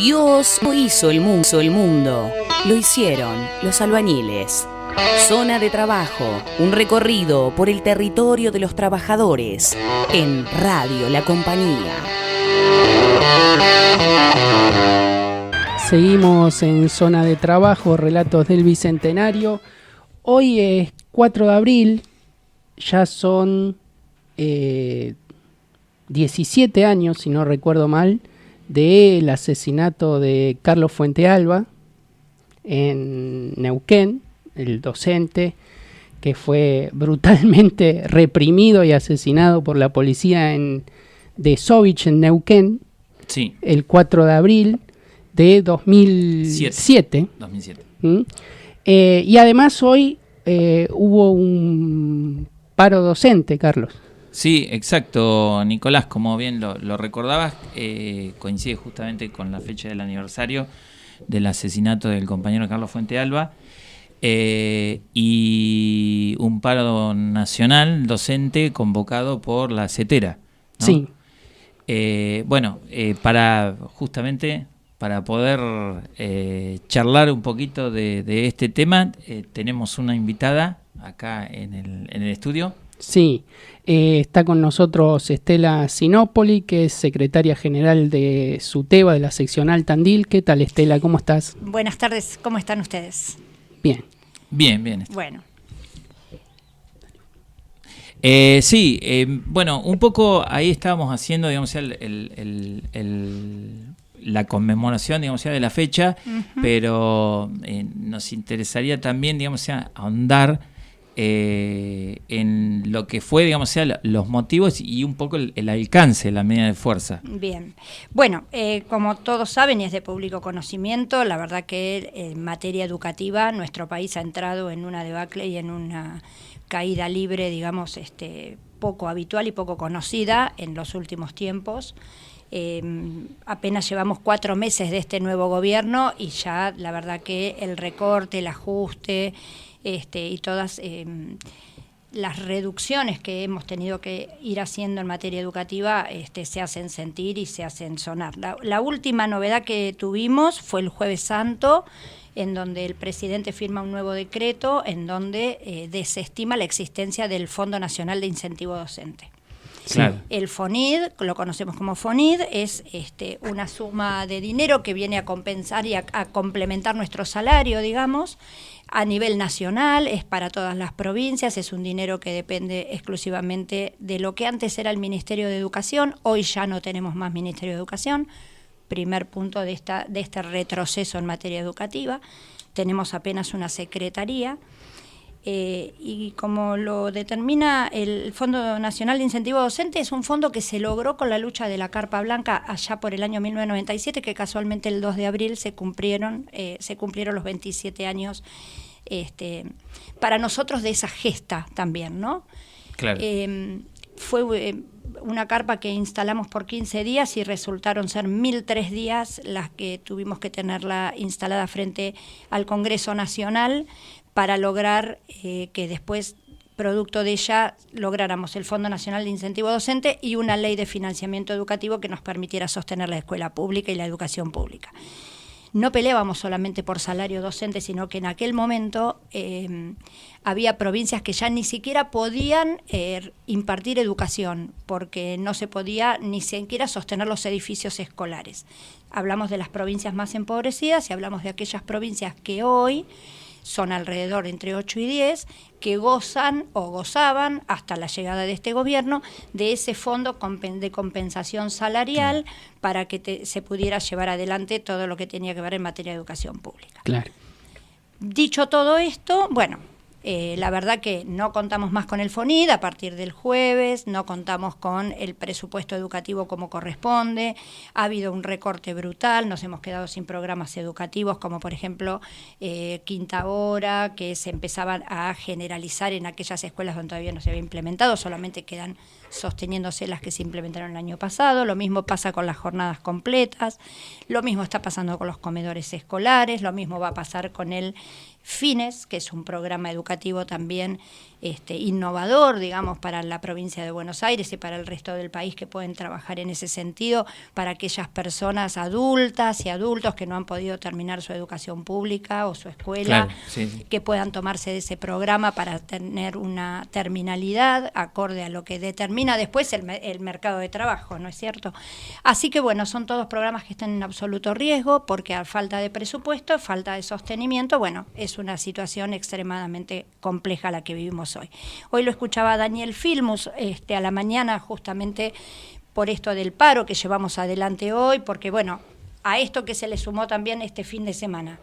Dios no hizo el mundo, lo hicieron los albañiles. Zona de trabajo, un recorrido por el territorio de los trabajadores en Radio La Compañía. Seguimos en Zona de Trabajo, Relatos del Bicentenario. Hoy es 4 de abril, ya son 17 años, si no recuerdo mal, del asesinato de Carlos Fuentealba en Neuquén, el docente que fue brutalmente reprimido y asesinado por la policía de Sovich en Neuquén, sí, el 4 de abril de 2007. Y además hoy hubo un paro docente, Carlos. Sí, exacto, Nicolás, como bien lo recordabas, coincide justamente con la fecha del aniversario del asesinato del compañero Carlos Fuentealba, y un paro nacional docente convocado por la CETERA, ¿no? Sí. Para poder charlar un poquito de este tema, tenemos una invitada acá en el estudio. Sí, está con nosotros Estela Sinopoli, que es secretaria general de SUTEBA, de la seccional Tandil. ¿Qué tal, Estela? ¿Cómo estás? Buenas tardes, ¿cómo están ustedes? Bien. Bien. Bueno. Bueno, un poco ahí estábamos haciendo, digamos, la conmemoración, digamos, de la fecha, pero nos interesaría también, digamos, ahondar en lo que fue, digamos, los motivos y un poco el alcance de la medida de fuerza. Bien. Bueno, como todos saben y es de público conocimiento, la verdad que en materia educativa nuestro país ha entrado en una debacle y en una caída libre, digamos, poco habitual y poco conocida en los últimos tiempos. Apenas llevamos 4 meses de este nuevo gobierno y ya la verdad que el recorte, el ajuste y todas las reducciones que hemos tenido que ir haciendo en materia educativa se hacen sentir y se hacen sonar. La última novedad que tuvimos fue el Jueves Santo, en donde el presidente firma un nuevo decreto en donde desestima la existencia del Fondo Nacional de Incentivo Docente. Claro. El FONID, lo conocemos como FONID, es una suma de dinero que viene a compensar y a complementar nuestro salario, digamos, a nivel nacional, es para todas las provincias, es un dinero que depende exclusivamente de lo que antes era el Ministerio de Educación, hoy ya no tenemos más Ministerio de Educación, primer punto de este retroceso en materia educativa, tenemos apenas una secretaría. Y como lo determina el Fondo Nacional de Incentivo Docente, es un fondo que se logró con la lucha de la Carpa Blanca allá por el año 1997, que casualmente el 2 de abril se cumplieron los 27 años para nosotros de esa gesta también, ¿no? Claro. Fue una carpa que instalamos por 15 días y resultaron ser 1.003 días las que tuvimos que tenerla instalada frente al Congreso Nacional para lograr que después, producto de ella, lográramos el Fondo Nacional de Incentivo Docente y una ley de financiamiento educativo que nos permitiera sostener la escuela pública y la educación pública. No peleábamos solamente por salario docente, sino que en aquel momento había provincias que ya ni siquiera podían impartir educación, porque no se podía ni siquiera sostener los edificios escolares. Hablamos de las provincias más empobrecidas y hablamos de aquellas provincias que hoy son alrededor de entre 8 y 10, que gozan o gozaban hasta la llegada de este gobierno de ese fondo de compensación salarial para que se pudiera llevar adelante todo lo que tenía que ver en materia de educación pública. Claro. Dicho todo esto, bueno, la verdad que no contamos más con el FONID a partir del jueves, no contamos con el presupuesto educativo como corresponde, ha habido un recorte brutal, nos hemos quedado sin programas educativos como por ejemplo Quinta Hora, que se empezaban a generalizar en aquellas escuelas donde todavía no se había implementado, solamente quedan sosteniéndose las que se implementaron el año pasado, lo mismo pasa con las jornadas completas, lo mismo está pasando con los comedores escolares, lo mismo va a pasar con el FINES, que es un programa educativo también innovador, digamos, para la provincia de Buenos Aires y para el resto del país que pueden trabajar en ese sentido, para aquellas personas adultas y adultos que no han podido terminar su educación pública o su escuela, Claro, sí. que puedan tomarse de ese programa para tener una terminalidad acorde a lo que determina después el mercado de trabajo, ¿no es cierto? Así que bueno, son todos programas que están en absoluto riesgo porque a falta de presupuesto, falta de sostenimiento, bueno, es una situación extremadamente compleja la que vivimos hoy. Hoy lo escuchaba Daniel Filmus a la mañana justamente por esto del paro que llevamos adelante hoy, porque bueno, a esto que se le sumó también este fin de semana,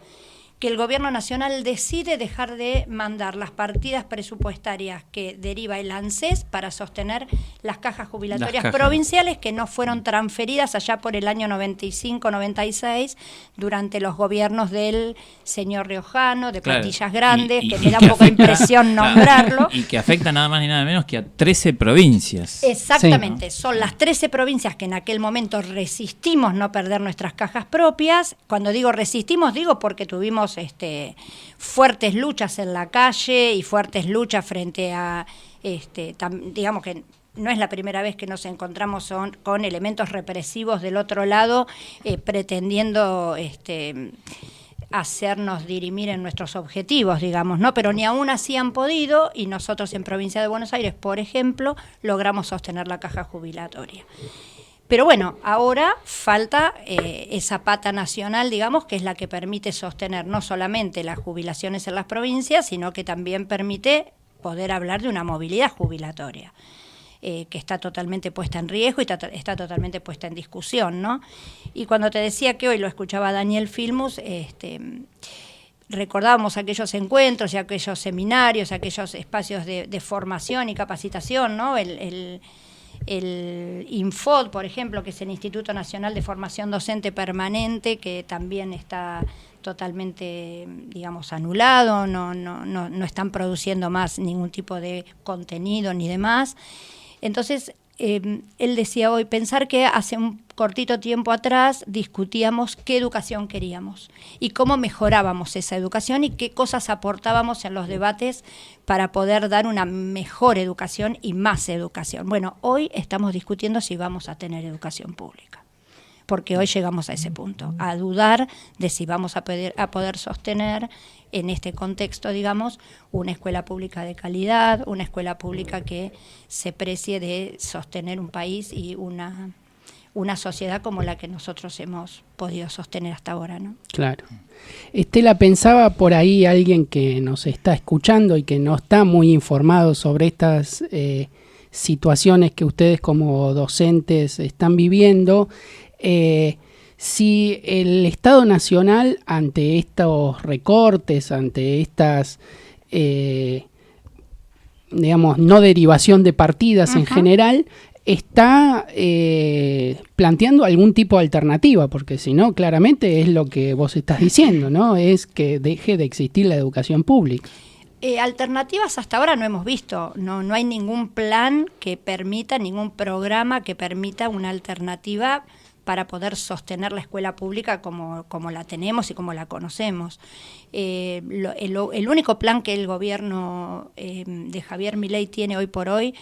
que el gobierno nacional decide dejar de mandar las partidas presupuestarias que deriva el ANSES para sostener las cajas jubilatorias provinciales que no fueron transferidas allá por el año 95-96 durante los gobiernos del señor Riojano, de Patillas Grandes, que me da poca impresión nombrarlo. Y que afecta nada más ni nada menos que a 13 provincias. Exactamente, sí, ¿no? Son las 13 provincias que en aquel momento resistimos no perder nuestras cajas propias. Cuando digo resistimos, digo porque tuvimos fuertes luchas en la calle y fuertes luchas frente a, digamos que no es la primera vez que nos encontramos con elementos represivos del otro lado pretendiendo hacernos dirimir en nuestros objetivos, digamos, ¿no? Pero ni aún así han podido, y nosotros en Provincia de Buenos Aires, por ejemplo, logramos sostener la caja jubilatoria. Pero bueno, ahora falta esa pata nacional, digamos, que es la que permite sostener no solamente las jubilaciones en las provincias, sino que también permite poder hablar de una movilidad jubilatoria, que está totalmente puesta en riesgo y está totalmente puesta en discusión, ¿no? Y cuando te decía que hoy lo escuchaba Daniel Filmus, recordábamos aquellos encuentros y aquellos seminarios, aquellos espacios de formación y capacitación, ¿no? El INFOD, por ejemplo, que es el Instituto Nacional de Formación Docente Permanente, que también está totalmente, digamos, anulado, no están produciendo más ningún tipo de contenido ni demás. Entonces, él decía hoy, pensar que hace un cortito tiempo atrás discutíamos qué educación queríamos y cómo mejorábamos esa educación y qué cosas aportábamos en los debates para poder dar una mejor educación y más educación. Bueno, hoy estamos discutiendo si vamos a tener educación pública, porque hoy llegamos a ese punto, a dudar de si vamos a poder sostener en este contexto, digamos, una escuela pública de calidad, una escuela pública que se precie de sostener un país y una sociedad como la que nosotros hemos podido sostener hasta ahora, ¿no? Claro. Estela, pensaba por ahí alguien que nos está escuchando y que no está muy informado sobre estas situaciones que ustedes como docentes están viviendo, si el Estado Nacional, ante estos recortes, ante estas, digamos, no derivación de partidas en general, está planteando algún tipo de alternativa, porque si no, claramente es lo que vos estás diciendo, ¿no? Es que deje de existir la educación pública. Alternativas hasta ahora no hemos visto, no hay ningún plan que permita, ningún programa que permita una alternativa para poder sostener la escuela pública como la tenemos y como la conocemos. El único plan que el gobierno de Javier Milei tiene hoy por hoy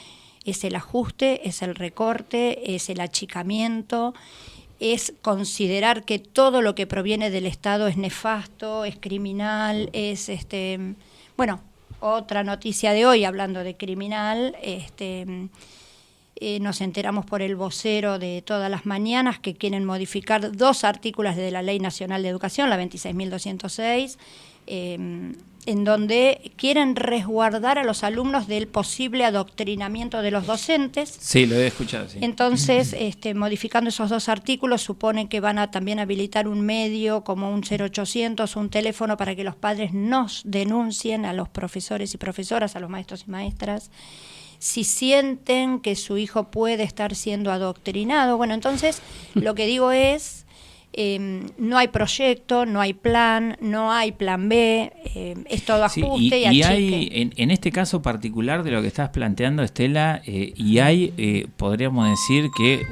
es el ajuste, es el recorte, es el achicamiento, es considerar que todo lo que proviene del Estado es nefasto, es criminal, es bueno, otra noticia de hoy hablando de criminal, nos enteramos por el vocero de Todas las Mañanas que quieren modificar 2 artículos de la Ley Nacional de Educación, la 26.206, en donde quieren resguardar a los alumnos del posible adoctrinamiento de los docentes. Sí, lo he escuchado, sí. Entonces, modificando esos 2 artículos, supone que van a también habilitar un medio como un 0800, un teléfono para que los padres nos denuncien a los profesores y profesoras, a los maestros y maestras, si sienten que su hijo puede estar siendo adoctrinado. Bueno, entonces, lo que digo es, no hay proyecto, no hay plan B, es todo ajuste y achique. Hay, en este caso particular de lo que estás planteando, Estela, y hay, podríamos decir que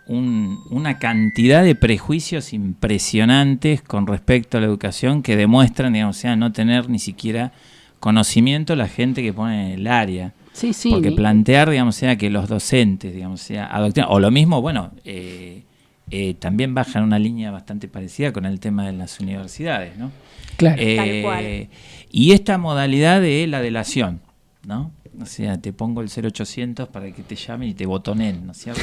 una cantidad de prejuicios impresionantes con respecto a la educación que demuestran, digamos, no tener ni siquiera conocimiento la gente que pone en el área. Sí, sí. Porque plantear, digamos, sea que los docentes, digamos, sea adoctrinan, o lo mismo, bueno, también bajan una línea bastante parecida con el tema de las universidades, ¿no? Claro. Tal cual. Y esta modalidad de la delación, ¿no? O sea, te pongo el 0800 para que te llamen y te botonen, ¿no es cierto?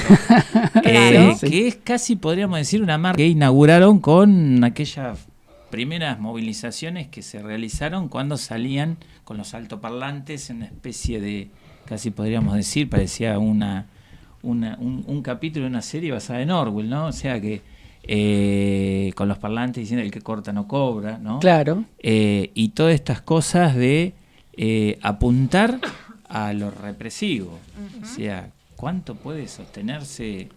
Claro. Que es casi, podríamos decir, una marca que inauguraron con aquellas primeras movilizaciones que se realizaron cuando salían con los altoparlantes en una especie de, casi podríamos decir, parecía un capítulo de una serie basada en Orwell, ¿no? O sea que con los parlantes diciendo el que corta no cobra, ¿no? Claro. Y todas estas cosas de apuntar a lo represivo. O sea, ¿cuánto puede sostenerse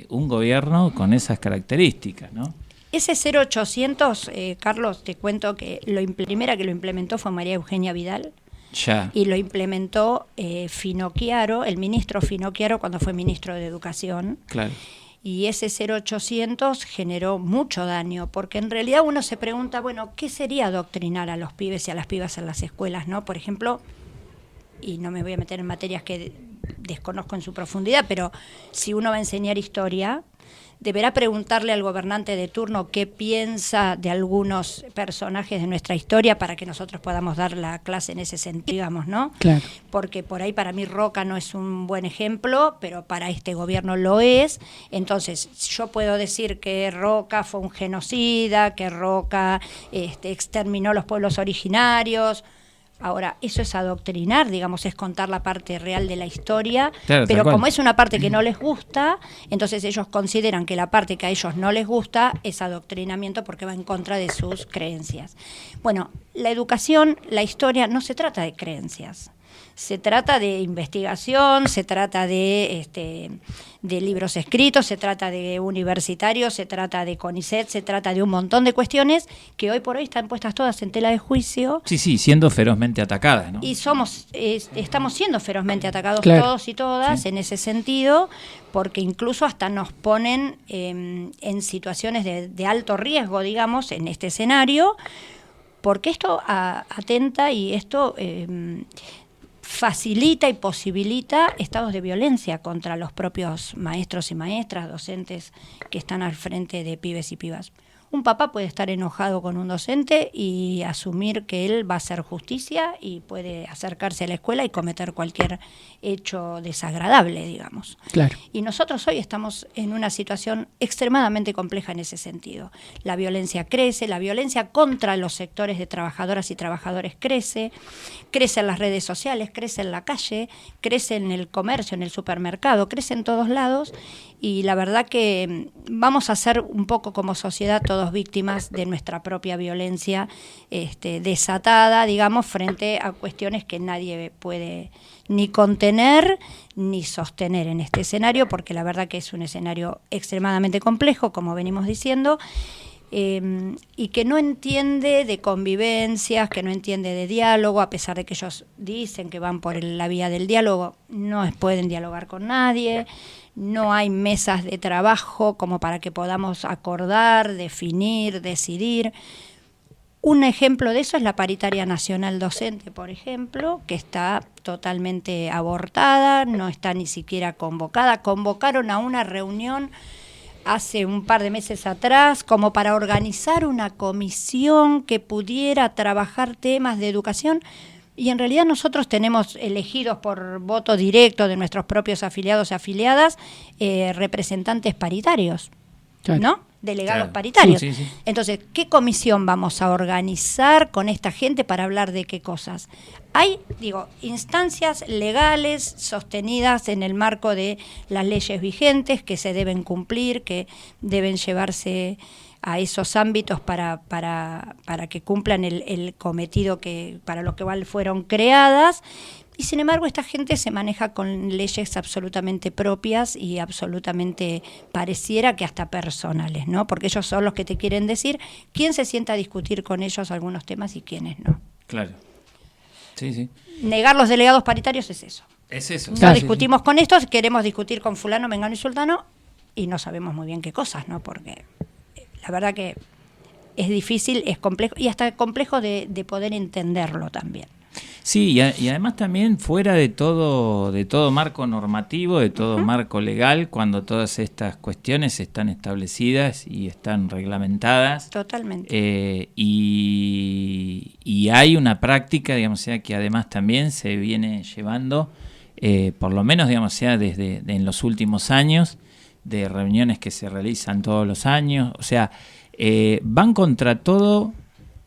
un gobierno con esas características, ¿no? Ese 0800, Carlos, te cuento que primera que lo implementó fue María Eugenia Vidal. Ya. Y lo implementó Finocchiaro, el ministro Finocchiaro, cuando fue ministro de Educación. Claro. Y ese 0800 generó mucho daño, porque en realidad uno se pregunta, bueno, ¿qué sería adoctrinar a los pibes y a las pibas en las escuelas, ¿no? Por ejemplo, y no me voy a meter en materias que desconozco en su profundidad, pero si uno va a enseñar historia, deberá preguntarle al gobernante de turno qué piensa de algunos personajes de nuestra historia para que nosotros podamos dar la clase en ese sentido, digamos, ¿no? Claro. Porque por ahí para mí Roca no es un buen ejemplo, pero para este gobierno lo es. Entonces, yo puedo decir que Roca fue un genocida, que Roca exterminó los pueblos originarios. Ahora, eso es adoctrinar, digamos, es contar la parte real de la historia, Claro, pero tal como cual. es una parte que no les gusta, entonces ellos consideran que la parte que a ellos no les gusta es adoctrinamiento porque va en contra de sus creencias. Bueno, la educación, la historia, no se trata de creencias. Se trata de investigación, se trata de libros escritos, se trata de universitarios, se trata de CONICET, se trata de un montón de cuestiones que hoy por hoy están puestas todas en tela de juicio. Sí, siendo ferozmente atacadas, ¿no? Y estamos siendo ferozmente atacados Claro. todos y todas en ese sentido, porque incluso hasta nos ponen en situaciones de alto riesgo, digamos, en este escenario, porque esto atenta y esto facilita y posibilita estados de violencia contra los propios maestros y maestras, docentes que están al frente de pibes y pibas. Un papá puede estar enojado con un docente y asumir que él va a hacer justicia y puede acercarse a la escuela y cometer cualquier hecho desagradable, digamos. Claro. Y nosotros hoy estamos en una situación extremadamente compleja en ese sentido. La violencia crece, la violencia contra los sectores de trabajadoras y trabajadores crece en las redes sociales, crece en la calle, crece en el comercio, en el supermercado, crece en todos lados. Y la verdad que vamos a ser un poco como sociedad todos víctimas de nuestra propia violencia desatada, digamos, frente a cuestiones que nadie puede ni contener ni sostener en este escenario, porque la verdad que es un escenario extremadamente complejo, como venimos diciendo, y que no entiende de convivencias, que no entiende de diálogo, a pesar de que ellos dicen que van por la vía del diálogo, no pueden dialogar con nadie. No hay mesas de trabajo como para que podamos acordar, definir, decidir. Un ejemplo de eso es la paritaria nacional docente, por ejemplo, que está totalmente abortada, no está ni siquiera convocada. Convocaron a una reunión hace un par de meses atrás como para organizar una comisión que pudiera trabajar temas de educación. Y en realidad nosotros tenemos elegidos por voto directo de nuestros propios afiliados y afiliadas representantes paritarios, Claro. ¿no? Delegados Claro. paritarios. Sí. Entonces, ¿qué comisión vamos a organizar con esta gente para hablar de qué cosas? Hay, instancias legales sostenidas en el marco de las leyes vigentes que se deben cumplir, que deben llevarse a esos ámbitos para que cumplan el cometido que para lo que fueron creadas. Y sin embargo esta gente se maneja con leyes absolutamente propias y absolutamente pareciera que hasta personales, ¿no? Porque ellos son los que te quieren decir quién se sienta a discutir con ellos algunos temas y quiénes no. Claro. Sí. Negar los delegados paritarios es eso. Es eso. No Claro. discutimos con estos, queremos discutir con fulano, mengano y sultano y no sabemos muy bien qué cosas, ¿no? Porque la verdad que es difícil, es complejo y hasta complejo de poder entenderlo también. Sí, y además también fuera de todo marco normativo, de todo marco legal, cuando todas estas cuestiones están establecidas y están reglamentadas. Totalmente. Y hay una práctica, digamos, sea que además también se viene llevando, por lo menos, digamos, sea desde en los últimos años, de reuniones que se realizan todos los años, o sea, van contra todo.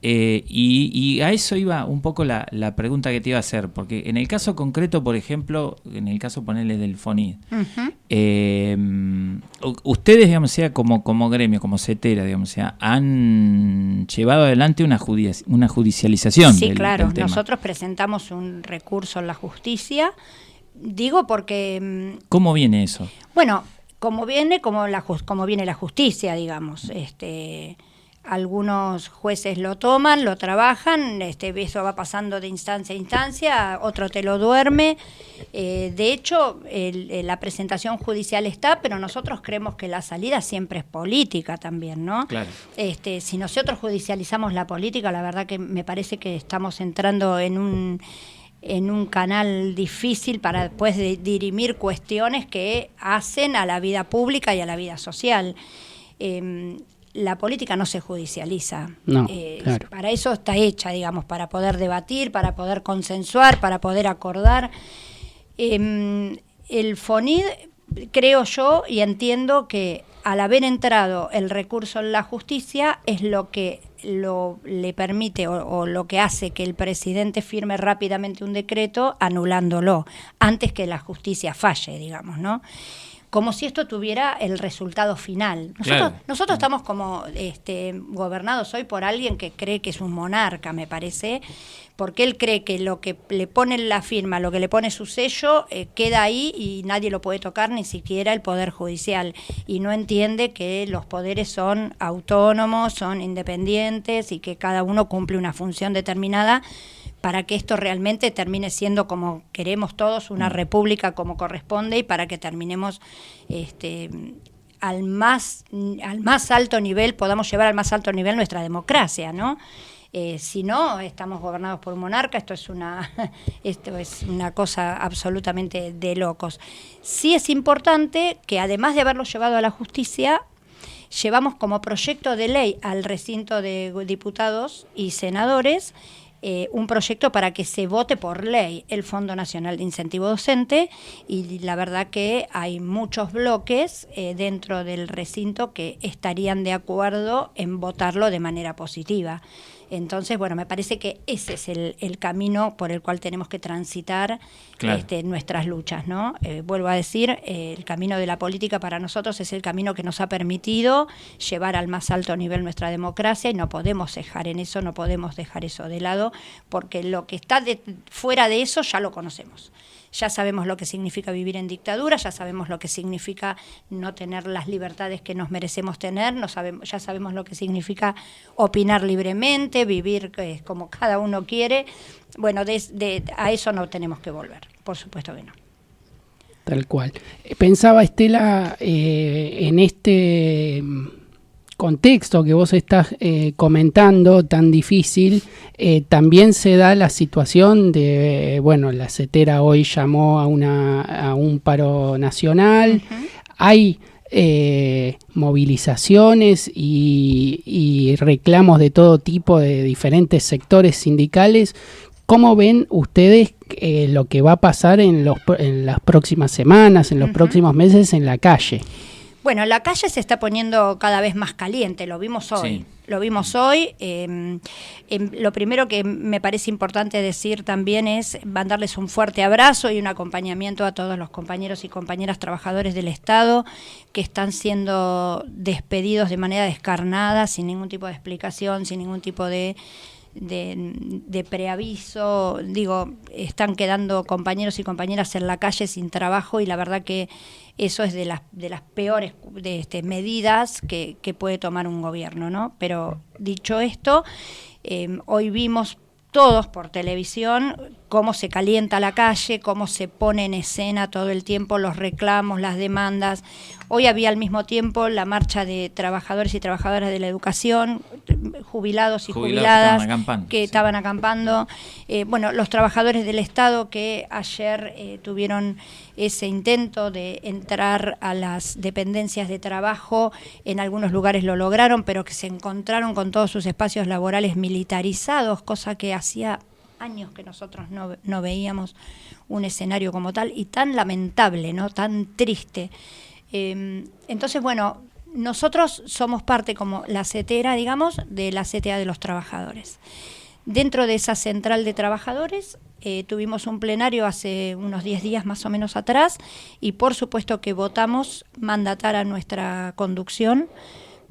Y a eso iba un poco la pregunta que te iba a hacer, porque en el caso concreto, por ejemplo, en el caso ponerle del FONID, ustedes, digamos, sea como gremio, como CETERA, digamos, sea, han llevado adelante una judicialización. Sí, del claro, tema. nosotros presentamos un recurso en la justicia, digo porque... ¿Cómo viene eso? Bueno, como viene la justicia, digamos, algunos jueces lo toman, lo trabajan, eso va pasando de instancia a instancia, otro te lo duerme. De hecho, la presentación judicial está, pero nosotros creemos que la salida siempre es política también, ¿no? Claro. Si nosotros judicializamos la política, la verdad que me parece que estamos entrando en un canal difícil para después dirimir cuestiones que hacen a la vida pública y a la vida social. La política no se judicializa. No, claro. Para eso está hecha, digamos, para poder debatir, para poder consensuar, para poder acordar. El FONID, creo yo y entiendo que al haber entrado el recurso en la justicia es lo que le permite o lo que hace que el presidente firme rápidamente un decreto anulándolo antes que la justicia falle, digamos, ¿no? Como si esto tuviera el resultado final. Nosotros estamos como gobernados hoy por alguien que cree que es un monarca, me parece, porque él cree que lo que le pone la firma, lo que le pone su sello, queda ahí y nadie lo puede tocar, ni siquiera el Poder Judicial. Y no entiende que los poderes son autónomos, son independientes y que cada uno cumple una función determinada para que esto realmente termine siendo como queremos todos, una república como corresponde, y para que terminemos al más alto nivel, podamos llevar al más alto nivel nuestra democracia, ¿no? Si no, estamos gobernados por un monarca, esto es una cosa absolutamente de locos. Sí es importante que, además de haberlo llevado a la justicia, llevamos como proyecto de ley al recinto de diputados y senadores un proyecto para que se vote por ley el Fondo Nacional de Incentivo Docente, y la verdad que hay muchos bloques dentro del recinto que estarían de acuerdo en votarlo de manera positiva. Entonces, bueno, me parece que ese es el camino por el cual tenemos que transitar nuestras luchas, ¿no? Vuelvo a decir, el camino de la política para nosotros es el camino que nos ha permitido llevar al más alto nivel nuestra democracia, y no podemos cejar en eso, no podemos dejar eso de lado, porque lo que está fuera de eso ya lo conocemos. Ya sabemos lo que significa vivir en dictadura, ya sabemos lo que significa no tener las libertades que nos merecemos tener, ya sabemos lo que significa opinar libremente, vivir como cada uno quiere. Bueno, a eso no tenemos que volver, por supuesto que no. Tal cual. Pensaba, Estela, en este contexto que vos estás comentando tan difícil, también se da la situación de, bueno, la CETERA hoy llamó a un paro nacional. Uh-huh. Hay movilizaciones y reclamos de todo tipo de diferentes sectores sindicales. ¿Cómo ven ustedes lo que va a pasar en las próximas semanas, en los próximos meses en la calle? Bueno, la calle se está poniendo cada vez más caliente, lo vimos hoy. Sí. Lo vimos hoy. Lo primero que me parece importante decir también es mandarles un fuerte abrazo y un acompañamiento a todos los compañeros y compañeras trabajadores del Estado que están siendo despedidos de manera descarnada, sin ningún tipo de explicación, sin ningún tipo de preaviso. Digo, están quedando compañeros y compañeras en la calle sin trabajo, y la verdad que eso es de las peores medidas que puede tomar un gobierno, ¿no? Pero dicho esto, hoy vimos todos por televisión cómo se calienta la calle, cómo se pone en escena todo el tiempo los reclamos, las demandas. Hoy había al mismo tiempo la marcha de trabajadores y trabajadoras de la educación, jubilados y jubiladas que estaban acampando. Bueno, los trabajadores del Estado que ayer tuvieron ese intento de entrar a las dependencias de trabajo, en algunos lugares lo lograron, pero que se encontraron con todos sus espacios laborales militarizados, cosa que hacía años que nosotros no veíamos un escenario como tal y tan lamentable, ¿no? Tan triste. Entonces, bueno, nosotros somos parte como la CETERA, digamos, de la CTA de los trabajadores. Dentro de esa central de trabajadores tuvimos un plenario hace unos 10 días más o menos atrás y por supuesto que votamos mandatar a nuestra conducción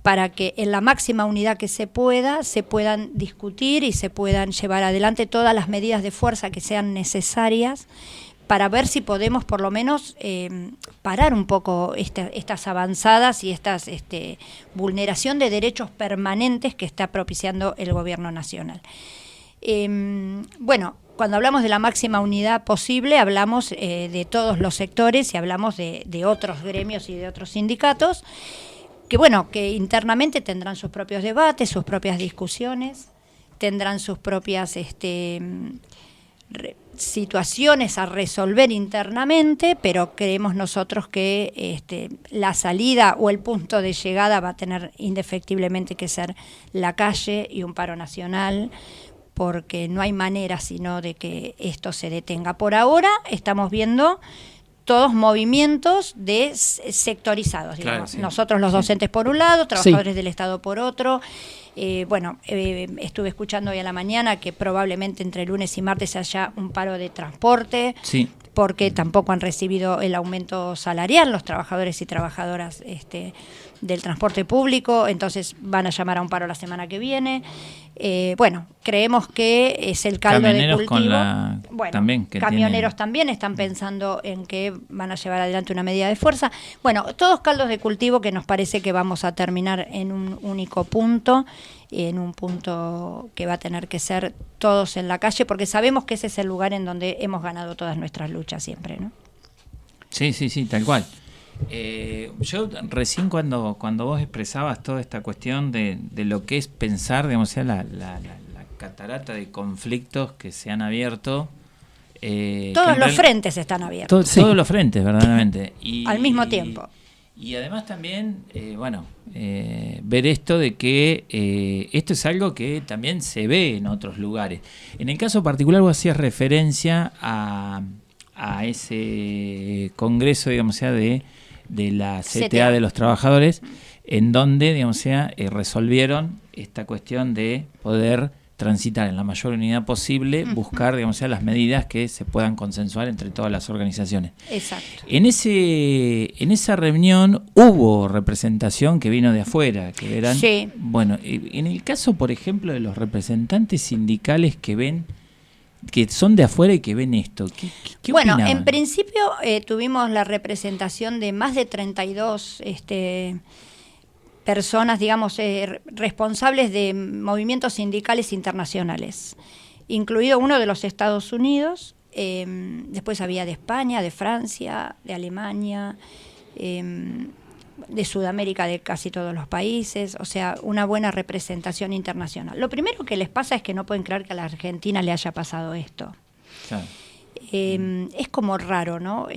para que en la máxima unidad que se puedan discutir y se puedan llevar adelante todas las medidas de fuerza que sean necesarias para ver si podemos por lo menos parar un poco estas avanzadas y estas vulneración de derechos permanentes que está propiciando el gobierno nacional. Bueno, cuando hablamos de la máxima unidad posible, hablamos de todos los sectores y hablamos de otros gremios y de otros sindicatos, que bueno, que internamente tendrán sus propios debates, sus propias discusiones, tendrán sus propias situaciones a resolver internamente, pero creemos nosotros que la salida o el punto de llegada va a tener indefectiblemente que ser la calle y un paro nacional, porque no hay manera sino de que esto se detenga. Por ahora estamos viendo todos movimientos sectorizados, digamos. Claro, sí. Nosotros los docentes por un lado, trabajadores del Estado por otro. Estuve escuchando hoy a la mañana que probablemente entre lunes y martes haya un paro de transporte, porque tampoco han recibido el aumento salarial los trabajadores y trabajadoras del transporte público, entonces van a llamar a un paro la semana que viene. Creemos que es el caldo de cultivo. Camioneros también están pensando en que van a llevar adelante una medida de fuerza. Bueno, todos caldos de cultivo que nos parece que vamos a terminar en un único punto, en un punto que va a tener que ser todos en la calle, porque sabemos que ese es el lugar en donde hemos ganado todas nuestras luchas siempre, ¿no? Sí, tal cual. Yo recién cuando vos expresabas toda esta cuestión de lo que es pensar, digamos, la catarata de conflictos que se han abierto. Todos los frentes están abiertos. Todos los frentes, verdaderamente. Al mismo tiempo. Y además también, ver esto de que esto es algo que también se ve en otros lugares. En el caso particular vos hacías referencia a ese congreso, digamos, de la CTA de los trabajadores, en donde, digamos, resolvieron esta cuestión de poder transitar en la mayor unidad posible, buscar, digamos, las medidas que se puedan consensuar entre todas las organizaciones. Exacto. En esa reunión hubo representación que vino de afuera, que eran... Sí. Bueno, en el caso, por ejemplo, de los representantes sindicales que son de afuera y que ven esto, ¿qué opinaban? En principio tuvimos la representación de más de 32 personas, digamos, responsables de movimientos sindicales internacionales, incluido uno de los Estados Unidos, después había de España, de Francia, de Alemania, de Sudamérica, de casi todos los países, o sea, una buena representación internacional. Lo primero que les pasa es que no pueden creer que a la Argentina le haya pasado esto. Claro. Es como raro, ¿no?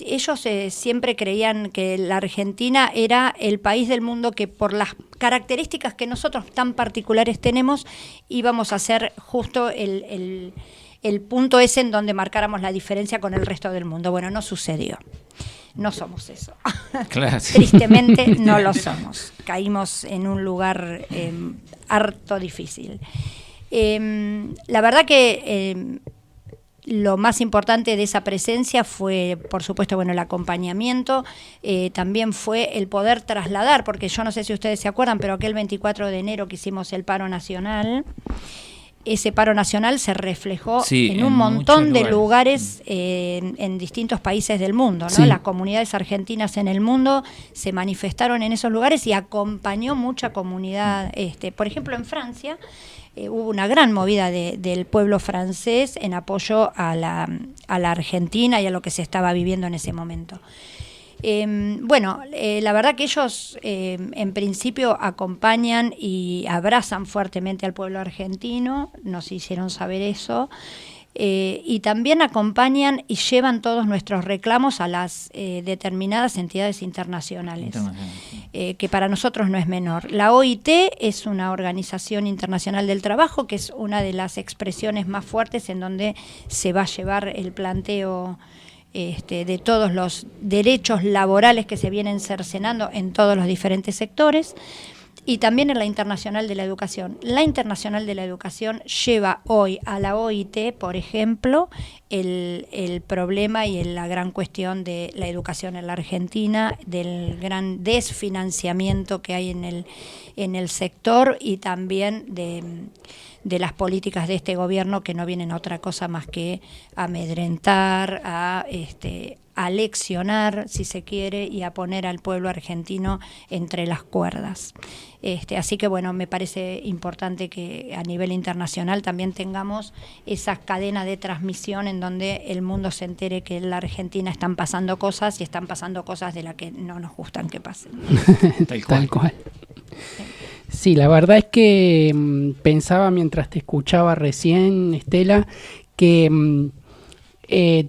Ellos siempre creían que la Argentina era el país del mundo que por las características que nosotros tan particulares tenemos íbamos a ser justo el punto ese en donde marcáramos la diferencia con el resto del mundo. Bueno, no sucedió. No somos eso. Claro. Tristemente no lo somos. Caímos en un lugar harto difícil. La verdad que lo más importante de esa presencia fue, por supuesto, el acompañamiento, también fue el poder trasladar, porque yo no sé si ustedes se acuerdan, pero aquel 24 de enero que hicimos el paro nacional, ese paro nacional se reflejó Sí, en un en montón muchos de lugares en distintos países del mundo, ¿no? Sí. Las comunidades argentinas en el mundo se manifestaron en esos lugares y acompañó mucha comunidad. Por ejemplo, en Francia hubo una gran movida del pueblo francés en apoyo a la Argentina y a lo que se estaba viviendo en ese momento. La verdad que ellos en principio acompañan y abrazan fuertemente al pueblo argentino, nos hicieron saber eso, y también acompañan y llevan todos nuestros reclamos a las determinadas entidades internacionales, que para nosotros no es menor. La OIT es una organización internacional del trabajo, que es una de las expresiones más fuertes en donde se va a llevar el planteo de todos los derechos laborales que se vienen cercenando en todos los diferentes sectores, y también en la Internacional de la Educación. La Internacional de la Educación lleva hoy a la OIT, por ejemplo, el problema y la gran cuestión de la educación en la Argentina, del gran desfinanciamiento que hay en el sector, y también de las políticas de este gobierno, que no vienen a otra cosa más que amedrentar, a leccionar, si se quiere, y a poner al pueblo argentino entre las cuerdas. Así que bueno, me parece importante que a nivel internacional también tengamos esa cadena de transmisión en donde el mundo se entere que en la Argentina están pasando cosas, y están pasando cosas de las que no nos gustan que pasen. Tal cual. Sí, la verdad es que pensaba mientras te escuchaba recién, Estela, que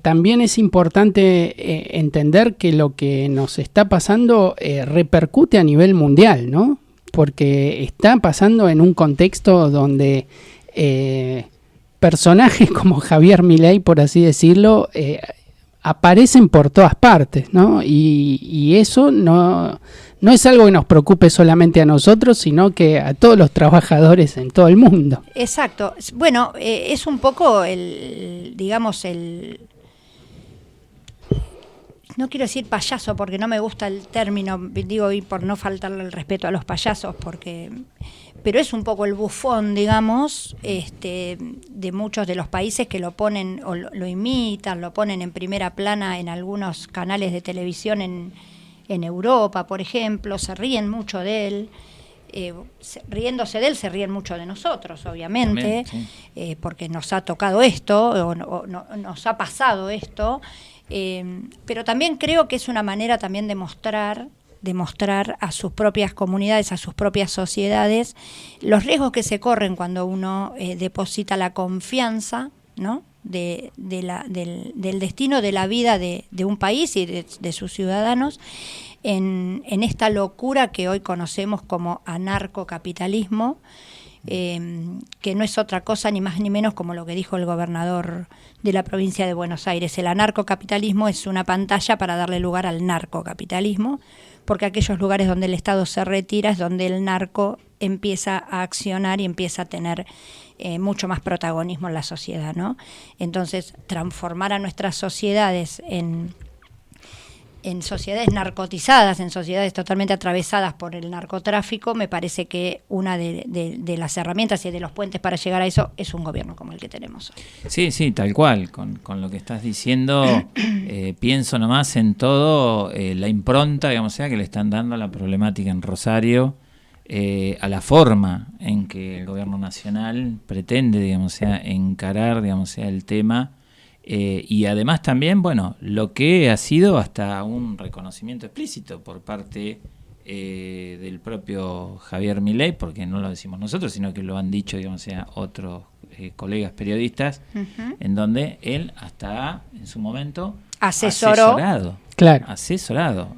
también es importante entender que lo que nos está pasando repercute a nivel mundial, ¿no? Porque está pasando en un contexto donde personajes como Javier Milei, por así decirlo, aparecen por todas partes, ¿no? Y eso no es algo que nos preocupe solamente a nosotros, sino que a todos los trabajadores en todo el mundo. Exacto. Bueno, es un poco no quiero decir payaso porque no me gusta el término, digo, y por no faltarle el respeto a los payasos, pero es un poco el bufón, digamos, de muchos de los países que lo ponen o lo imitan, lo ponen en primera plana en algunos canales de televisión en Europa, por ejemplo, se ríen mucho de él. Riéndose de él, se ríen mucho de nosotros, obviamente. También, sí. Porque nos ha tocado esto, o nos ha pasado esto, pero también creo que es una manera también de mostrar a sus propias comunidades, a sus propias sociedades, los riesgos que se corren cuando uno deposita la confianza, ¿no?, del destino de la vida de un país y de sus ciudadanos en esta locura que hoy conocemos como anarcocapitalismo, que no es otra cosa ni más ni menos como lo que dijo el gobernador de la provincia de Buenos Aires. El anarcocapitalismo es una pantalla para darle lugar al narcocapitalismo, porque aquellos lugares donde el Estado se retira es donde el narco empieza a accionar y empieza a tener mucho más protagonismo en la sociedad, ¿no? Entonces, transformar a nuestras sociedades en sociedades narcotizadas, en sociedades totalmente atravesadas por el narcotráfico, me parece que una de las herramientas y de los puentes para llegar a eso es un gobierno como el que tenemos hoy. Sí, tal cual. Con lo que estás diciendo, pienso nomás en todo la impronta, digamos, que le están dando a la problemática en Rosario, a la forma en que el gobierno nacional pretende, digamos, encarar, digamos, el tema. Y además también, bueno, lo que ha sido hasta un reconocimiento explícito por parte del propio Javier Milei, porque no lo decimos nosotros, sino que lo han dicho, digamos, otros colegas periodistas, en donde él hasta en su momento asesorado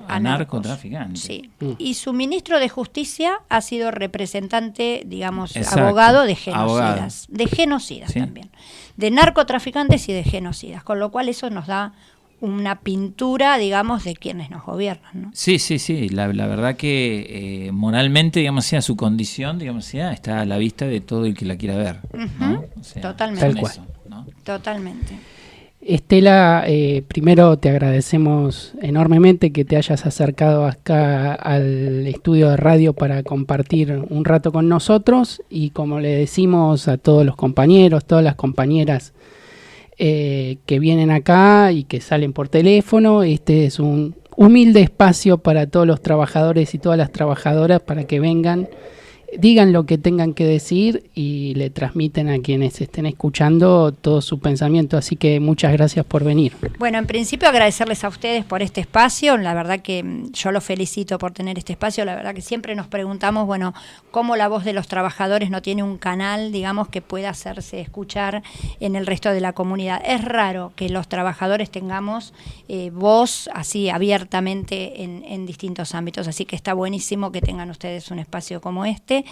a narcotraficantes. Sí. Y su ministro de Justicia ha sido representante, digamos, abogado de genocidas. De genocidas, sí, también. De narcotraficantes y de genocidas. Con lo cual eso nos da una pintura, digamos, de quienes nos gobiernan, ¿no? Sí. La verdad que moralmente, digamos, su condición, digamos, está a la vista de todo el que la quiera ver, ¿no? Totalmente. Tal cual. Eso, ¿no? Totalmente. Estela, primero te agradecemos enormemente que te hayas acercado acá al estudio de radio para compartir un rato con nosotros, y como le decimos a todos los compañeros, todas las compañeras que vienen acá y que salen por teléfono, este es un humilde espacio para todos los trabajadores y todas las trabajadoras para que vengan, digan lo que tengan que decir y le transmiten a quienes estén escuchando todo su pensamiento. Así que muchas gracias por venir. Bueno, en principio agradecerles a ustedes por este espacio. La verdad que yo los felicito por tener este espacio. La verdad que siempre nos preguntamos, bueno, cómo la voz de los trabajadores no tiene un canal, digamos, que pueda hacerse escuchar en el resto de la comunidad. Es raro que los trabajadores tengamos voz así abiertamente en distintos ámbitos. Así que está buenísimo que tengan ustedes un espacio como este.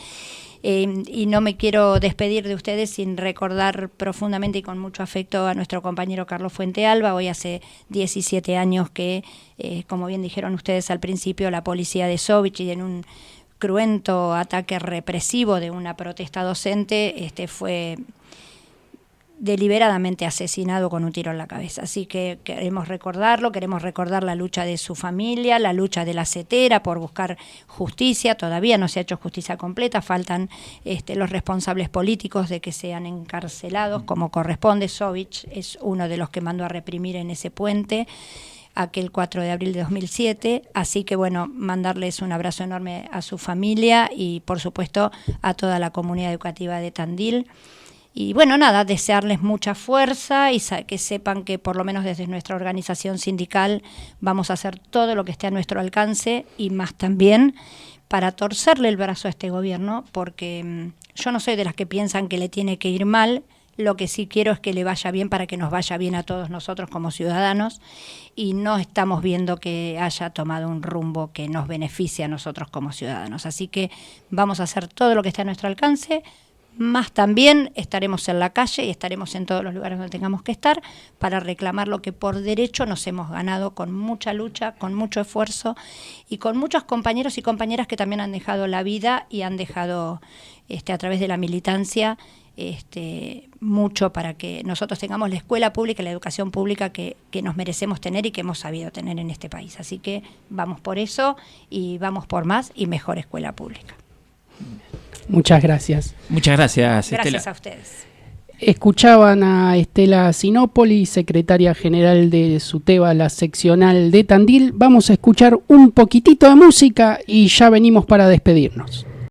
Y no me quiero despedir de ustedes sin recordar profundamente y con mucho afecto a nuestro compañero Carlos Fuentealba. Hoy hace 17 años que, como bien dijeron ustedes al principio, la policía de Sovich, y en un cruento ataque represivo de una protesta docente, fue deliberadamente asesinado con un tiro en la cabeza. Así que queremos recordarlo, queremos recordar la lucha de su familia, la lucha de la CETERA por buscar justicia. Todavía no se ha hecho justicia completa, faltan los responsables políticos de que sean encarcelados como corresponde. Sovich es uno de los que mandó a reprimir en ese puente aquel 4 de abril de 2007, así que bueno, mandarles un abrazo enorme a su familia y por supuesto a toda la comunidad educativa de Tandil. Y bueno, nada, desearles mucha fuerza y que sepan que por lo menos desde nuestra organización sindical vamos a hacer todo lo que esté a nuestro alcance y más también para torcerle el brazo a este gobierno, porque yo no soy de las que piensan que le tiene que ir mal. Lo que sí quiero es que le vaya bien para que nos vaya bien a todos nosotros como ciudadanos, y no estamos viendo que haya tomado un rumbo que nos beneficie a nosotros como ciudadanos. Así que vamos a hacer todo lo que esté a nuestro alcance. Más también estaremos en la calle y estaremos en todos los lugares donde tengamos que estar para reclamar lo que por derecho nos hemos ganado con mucha lucha, con mucho esfuerzo y con muchos compañeros y compañeras que también han dejado la vida y han dejado a través de la militancia mucho para que nosotros tengamos la escuela pública, la educación pública que nos merecemos tener y que hemos sabido tener en este país. Así que vamos por eso y vamos por más y mejor escuela pública. Muchas gracias. Muchas gracias, Estela. Gracias a ustedes. Escuchaban a Estela Sinopoli, secretaria general de SUTEBA, la seccional de Tandil. Vamos a escuchar un poquitito de música y ya venimos para despedirnos.